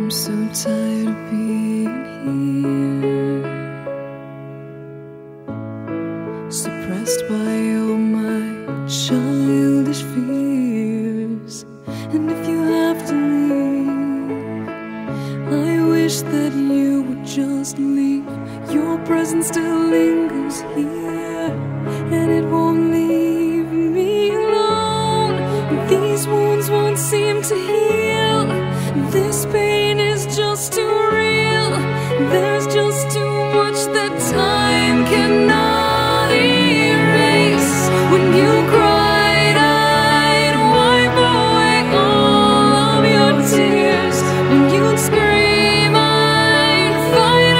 I'm so tired of being here, suppressed by all my childish fears. And if you have to leave, I wish that you would just leave. Your presence still lingers here, and it won't leave me alone. These wounds won't seem to heal. This pain is just too real. There's just